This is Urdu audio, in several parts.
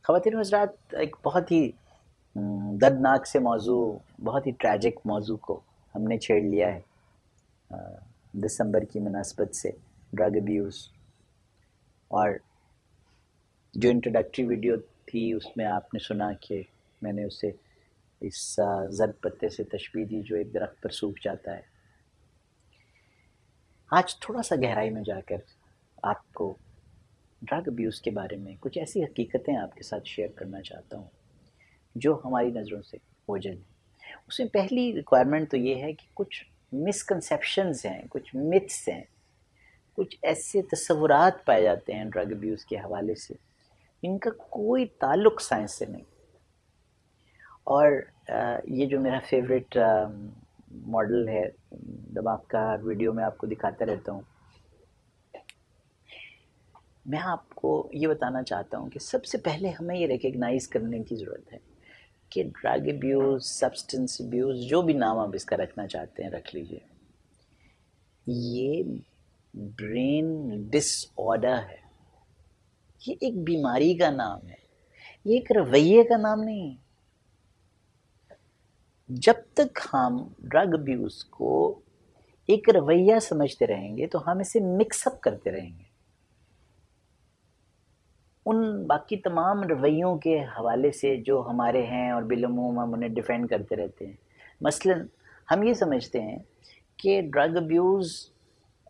خواتین و حضرات، ایک بہت ہی دردناک سے موضوع، بہت ہی ٹریجک موضوع کو ہم نے چھیڑ لیا ہے دسمبر کی مناسبت سے، ڈرگ ابیوز. اور جو انٹروڈکٹری ویڈیو تھی اس میں آپ نے سنا کہ میں نے اسے اس زرد پتے سے تشبیہ دی جو ایک درخت پر سوکھ جاتا ہے. آج تھوڑا سا گہرائی میں جا کر آپ کو ڈرگ ابیوز کے بارے میں کچھ ایسی حقیقتیں آپ کے ساتھ شیئر کرنا چاہتا ہوں جو ہماری نظروں سے اوجھل ہیں. اس میں پہلی ریکوائرمنٹ تو یہ ہے کہ کچھ مسکنسیپشنز ہیں، کچھ متس ہیں، کچھ ایسے تصورات پائے جاتے ہیں ڈرگ ابیوز کے حوالے سے ان کا کوئی تعلق سائنس سے نہیں. اور یہ جو میرا فیوریٹ ماڈل ہے دماغ کا، ویڈیو میں آپ کو دکھاتا رہتا ہوں. میں آپ کو یہ بتانا چاہتا ہوں کہ سب سے پہلے ہمیں یہ ریکگنائز کرنے کی ضرورت ہے کہ ڈرگ ابیوز، سبسٹنس ابیوز، جو بھی نام آپ اس کا رکھنا چاہتے ہیں رکھ لیجئے، یہ برین ڈس آرڈر ہے. یہ ایک بیماری کا نام ہے، یہ ایک رویے کا نام نہیں ہے. جب تک ہم ڈرگ ابیوز کو ایک رویہ سمجھتے رہیں گے تو ہم اسے مکس اپ کرتے رہیں گے ان باقی تمام رویوں کے حوالے سے جو ہمارے ہیں، اور بالعموم ہم انہیں ڈیفینڈ کرتے رہتے ہیں. مثلا ہم یہ سمجھتے ہیں کہ ڈرگ ابیوز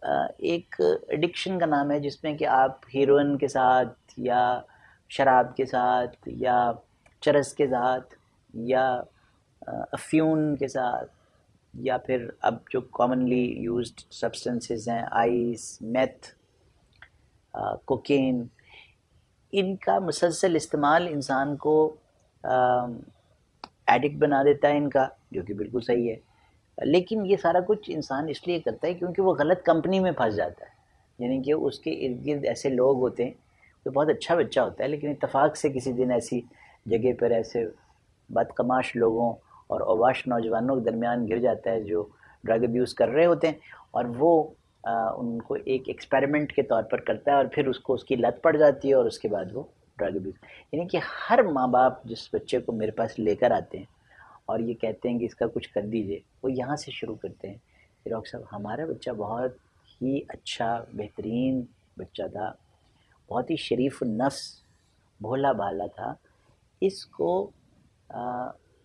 ایک ایڈکشن کا نام ہے جس میں کہ آپ ہیروئن کے ساتھ یا شراب کے ساتھ یا چرس کے ساتھ یا افیون کے ساتھ یا پھر اب جو کامنلی یوزڈ سبسٹنسز ہیں آئس، میتھ، کوکین، ان کا مسلسل استعمال انسان کو ایڈکٹ بنا دیتا ہے ان کا، جو کہ بالکل صحیح ہے. لیکن یہ سارا کچھ انسان اس لیے کرتا ہے کیونکہ وہ غلط کمپنی میں پھنس جاتا ہے. یعنی کہ اس کے ارد گرد ایسے لوگ ہوتے ہیں، وہ بہت اچھا بچہ ہوتا ہے لیکن اتفاق سے کسی دن ایسی جگہ پر ایسے بدقماش لوگوں اور اوباش نوجوانوں کے درمیان گر جاتا ہے جو ڈرگ ابیوز کر رہے ہوتے ہیں، اور وہ ان کو ایک ایکسپیریمنٹ کے طور پر کرتا ہے اور پھر اس کو اس کی لت پڑ جاتی ہے اور اس کے بعد وہ ڈرگ ابیوز. یعنی کہ ہر ماں باپ جس بچے کو میرے پاس لے کر آتے ہیں اور یہ کہتے ہیں کہ اس کا کچھ کر دیجئے، وہ یہاں سے شروع کرتے ہیں کہ ڈاکٹر صاحب ہمارا بچہ بہت ہی اچھا بہترین بچہ تھا، بہت ہی شریف النفس، بھولا بھالا تھا، اس کو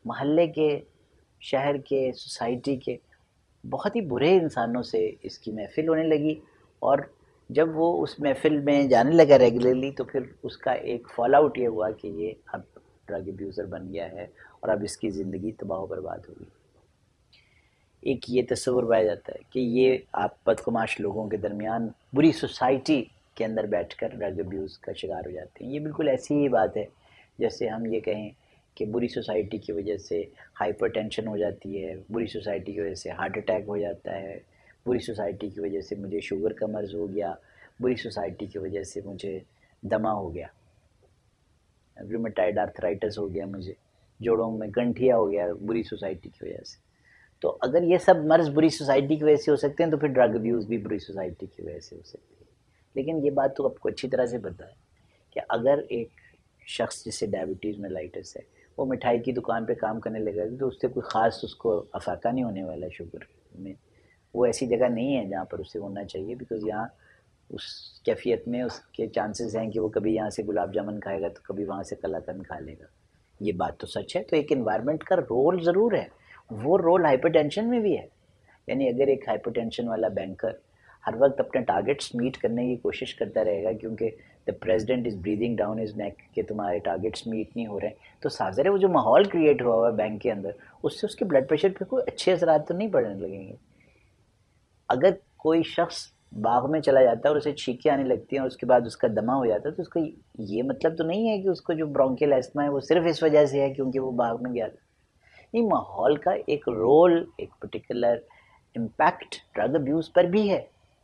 محلے کے، شہر کے، سوسائٹی کے بہت ہی برے انسانوں سے اس کی محفل ہونے لگی، اور جب وہ اس محفل میں جانے لگا ریگولرلی تو پھر اس کا ایک فال آؤٹ یہ ہوا کہ یہ اب ڈرگ ابیوزر بن گیا ہے اور اب اس کی زندگی تباہ و برباد ہوگی. ایک یہ تصور پایا جاتا ہے کہ یہ آپ بدقماش لوگوں کے درمیان بری سوسائٹی کے اندر بیٹھ کر ڈرگ ابیوز کا شکار ہو جاتے ہیں. یہ بالکل ایسی ہی بات ہے جیسے ہم یہ کہیں کہ بری سوسائٹی کی وجہ سے ہائپر ٹینشن ہو جاتی ہے، بری سوسائٹی کی وجہ سے ہارٹ اٹیک ہو جاتا ہے، بری سوسائٹی کی وجہ سے مجھے شوگر کا مرض ہو گیا، بری سوسائٹی کی وجہ سے مجھے دمہ ہو گیا، ریومیٹائڈ آرتھرائٹس ہو گیا، مجھے جوڑوں میں گنٹھیا ہو گیا بری سوسائٹی کی وجہ سے. تو اگر یہ سب مرض بری سوسائٹی کی وجہ سے ہو سکتے ہیں تو پھر ڈرگ ابیوز بھی بری سوسائٹی کی وجہ سے ہو سکتی ہے. لیکن یہ بات تو آپ کو اچھی طرح سے پتہ ہے کہ اگر ایک شخص جسے ڈائبٹیز میلائٹس ہے وہ مٹھائی کی دکان پہ کام کرنے لگا تو اس سے کوئی خاص اس کو افاقہ نہیں ہونے والا شوگر میں. وہ ایسی جگہ نہیں ہے جہاں پر اسے ہونا چاہیے، بیکاز یہاں اس کیفیت میں اس کے چانسز ہیں کہ وہ کبھی یہاں سے گلاب جامن کھائے گا تو کبھی وہاں سے کلا کند کھا لے گا. یہ بات تو سچ ہے. تو ایک انوائرمنٹ کا رول ضرور ہے، وہ رول ہائپر ٹینشن میں بھی ہے. یعنی اگر ایک ہائپر ٹینشن والا بینکر ہر وقت اپنے ٹارگٹس میٹ کرنے کی کوشش کرتا رہے گا کیونکہ the president is breathing down his neck کہ تمہارے ٹارگٹس میٹ نہیں ہو رہے ہیں، تو ظاہر ہے وہ جو ماحول کریٹ ہوا ہوا ہے بینک کے اندر اس سے اس کے بلڈ پریشر پہ کوئی اچھے اثرات تو نہیں پڑنے لگیں گے. اگر کوئی شخص باغ میں چلا جاتا ہے اور اسے چھینکیں آنے لگتی ہیں اور اس کے بعد اس کا دمہ ہو جاتا ہے تو اس کا یہ مطلب تو نہیں ہے کہ اس کو جو برونکیل ایسما ہے وہ صرف اس وجہ سے ہے کیونکہ وہ باغ میں گیا تھا. نہیں، ماحول کا ایک رول، ایک پرٹیکولر امپیکٹ ڈرگ ابیوز پر بھی ہے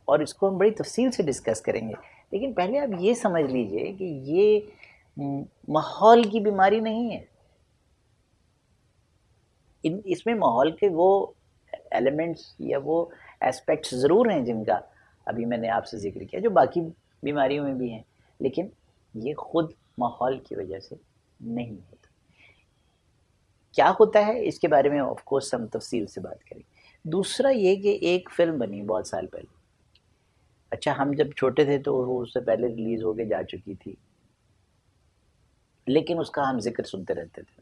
اور اس کو ہم بڑی تفصیل سے ڈسکس کریں گے. لیکن پہلے آپ یہ سمجھ لیجئے کہ یہ ماحول کی بیماری نہیں ہے. اس میں ماحول کے وہ ایلیمنٹس یا وہ اسپیکٹس ضرور ہیں جن کا ابھی میں نے آپ سے ذکر کیا جو باقی بیماریوں میں بھی ہیں، لیکن یہ خود ماحول کی وجہ سے نہیں ہوتا. کیا ہوتا ہے اس کے بارے میں آف کورس ہم تفصیل سے بات کریں. دوسرا یہ کہ ایک فلم بنی بہت سال پہلے، اچھا ہم جب چھوٹے تھے تو وہ اس سے پہلے ریلیز ہو کے جا چکی تھی، لیکن اس کا ہم ذکر سنتے رہتے تھے.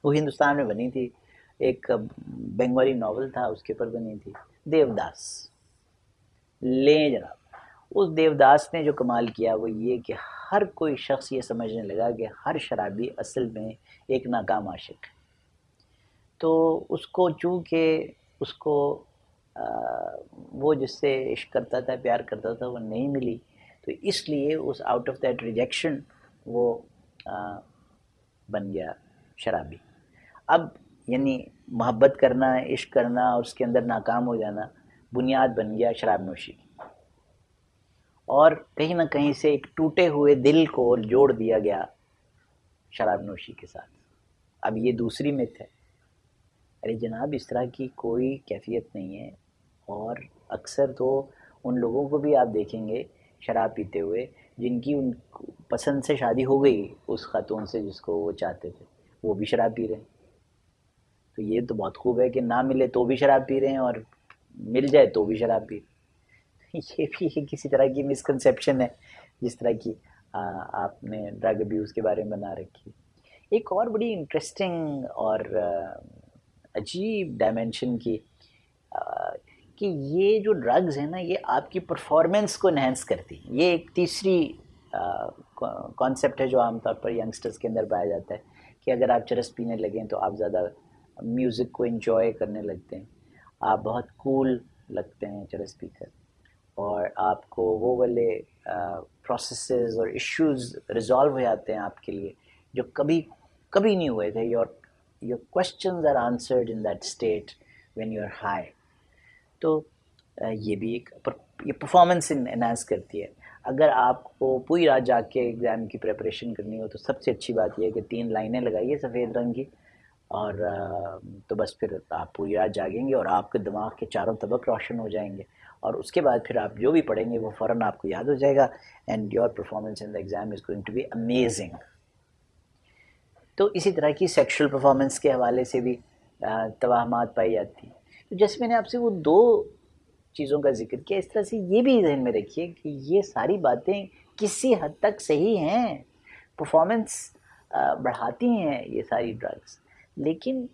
وہ ہندوستان میں بنی تھی، ایک بنگالی ناول تھا اس کے اوپر بنی تھی، دیوداس. لیں جناب، اس دیوداس نے جو کمال کیا وہ یہ کہ ہر کوئی شخص یہ سمجھنے لگا کہ ہر شرابی اصل میں ایک ناکام عاشق ہے. تو اس کو چونکہ اس کو وہ جس سے عشق کرتا تھا، پیار کرتا تھا، وہ نہیں ملی، تو اس لیے اس آؤٹ آف دیٹ ریجیکشن وہ بن گیا شرابی. اب یعنی محبت کرنا، عشق کرنا اور اس کے اندر ناکام ہو جانا بنیاد بن گیا شراب نوشی کی، اور کہیں نہ کہیں سے ایک ٹوٹے ہوئے دل کو جوڑ دیا گیا شراب نوشی کے ساتھ. اب یہ دوسری مت ہے. ارے جناب اس طرح کی کوئی کیفیت نہیں ہے. اور اکثر تو ان لوگوں کو بھی آپ دیکھیں گے شراب پیتے ہوئے جن کی ان پسند سے شادی ہو گئی اس خاتون سے جس کو وہ چاہتے تھے، وہ بھی شراب پی رہے ہیں. تو یہ تو بہت خوب ہے کہ نہ ملے تو بھی شراب پی رہے ہیں اور مل جائے تو بھی شراب پی رہے ہیں. یہ بھی کسی طرح کی مسکنسیپشن ہے جس طرح کی آپ نے ڈرگ ابیوز کے بارے میں بنا رکھی. ایک اور بڑی انٹرسٹنگ اور عجیب ڈائمینشن کی کہ یہ جو ڈرگز ہیں نا یہ آپ کی پرفارمنس کو انہینس کرتی ہیں. یہ ایک تیسری کانسیپٹ ہے جو عام طور پر ینگسٹرز کے اندر پایا جاتا ہے کہ اگر آپ چرس پینے لگیں تو آپ زیادہ میوزک کو انجوائے کرنے لگتے ہیں، آپ بہت کول لگتے ہیں چرس پی کر، اور آپ کو وہ والے پروسیسز اور ایشوز ریزالو ہو جاتے ہیں آپ کے لیے جو کبھی نہیں ہوئے تھے. your questions are answered in that state when you are high. تو یہ بھی ایک یہ پرفارمنس انہانس کرتی ہے. اگر آپ کو پوری رات جاگ کے ایگزام کی پریپریشن کرنی ہو تو سب سے اچھی بات یہ ہے کہ 3 لائنیں لگائیے سفید رنگ کی، اور تو بس پھر آپ پوری رات جاگیں گے اور آپ کے دماغ کے چاروں طبق روشن ہو جائیں گے، اور اس کے بعد پھر آپ جو بھی پڑھیں گے وہ فوراً آپ کو یاد ہو جائے گا، and your performance in the exam is going to be amazing. تو اسی طرح کی سیکشل پرفارمنس کے حوالے سے بھی توہمات پائی جاتی ہیں. تو جیسے میں نے آپ سے وہ 2 چیزوں کا ذکر کیا، اس طرح سے یہ بھی ذہن میں رکھیے کہ یہ ساری باتیں کسی حد تک صحیح ہیں، پرفارمنس بڑھاتی ہیں یہ ساری ڈرگس، لیکن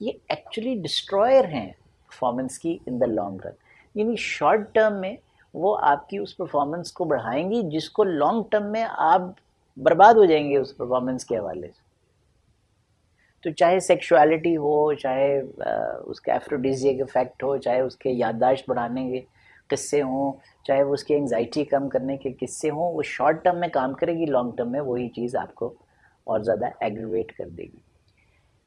یہ ایکچولی ڈسٹرائر ہیں پرفارمنس کی ان دا لانگ رن. یعنی شارٹ ٹرم میں وہ آپ کی اس پرفارمنس کو بڑھائیں گی جس کو لانگ ٹرم میں آپ برباد ہو جائیں گے اس پرفارمنس کے حوالے سے. تو چاہے سیکشوالٹی ہو، چاہے اس کے ایفروڈیزیک افیکٹ ہو، چاہے اس کے یادداشت بڑھانے کے قصے ہوں، چاہے وہ اس کے انگزائٹی کم کرنے کے قصے ہوں، وہ شارٹ ٹرم میں کام کرے گی، لانگ ٹرم میں وہی چیز آپ کو اور زیادہ ایگریویٹ کر دے گی.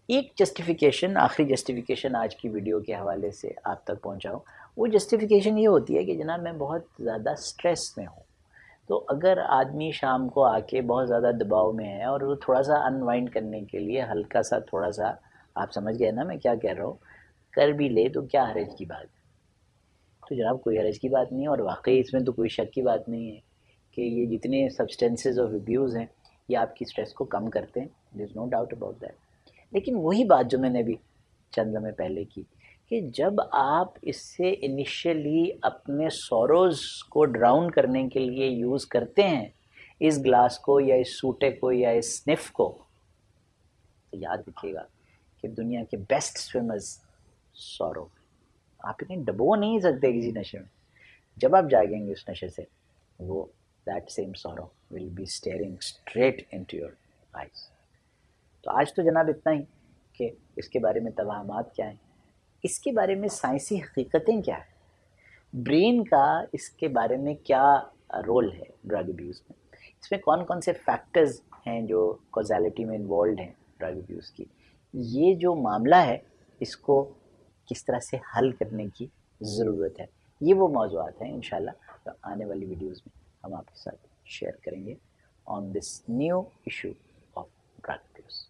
ایک جسٹیفیکیشن، آخری جسٹیفیکیشن آج کی ویڈیو کے حوالے سے آپ تک پہنچاؤں، وہ جسٹیفیکیشن یہ ہوتی ہے کہ جناب میں بہت زیادہ سٹریس میں ہوں. تو اگر آدمی شام کو آ کے بہت زیادہ دباؤ میں ہے اور وہ تھوڑا سا انوائنڈ کرنے کے لیے ہلکا سا تھوڑا سا، آپ سمجھ گئے نا میں کیا کہہ رہا ہوں، کر بھی لے تو کیا حرج کی بات ہے. تو جناب کوئی حرج کی بات نہیں ہے، اور واقعی اس میں تو کوئی شک کی بات نہیں ہے کہ یہ جتنے سبسٹینسز آف ابیوز ہیں یہ آپ کی سٹریس کو کم کرتے ہیں، دیر از نو ڈاؤٹ اباؤٹ دیٹ. لیکن وہی بات جو میں نے ابھی چند لمحے پہلے کی کہ جب آپ اس سے انیشیلی اپنے سوروز کو ڈراؤن کرنے کے لیے یوز کرتے ہیں اس گلاس کو یا اس سوٹے کو یا اس سنف کو، تو یاد رکھیے گا کہ دنیا کے بیسٹ سوئمرز سورو، آپ انہیں ڈبو نہیں سکتے کسی نشے میں. جب آپ جاگیں گے اس نشے سے وہ that same sorrow will be staring straight into your eyes. تو آج تو جناب اتنا ہی کہ اس کے بارے میں توہمات کیا ہیں، اس کے بارے میں سائنسی حقیقتیں کیا ہیں، برین کا اس کے بارے میں کیا رول ہے ڈرگ ابیوز میں، اس میں کون کون سے فیکٹرز ہیں جو کوزیلٹی میں انوالوڈ ہیں ڈرگ ابیوز کی، یہ جو معاملہ ہے اس کو کس طرح سے حل کرنے کی ضرورت ہے. یہ وہ موضوعات ہیں انشاءاللہ تو آنے والی ویڈیوز میں ہم آپ کے ساتھ شیئر کریں گے on this new issue of drug abuse.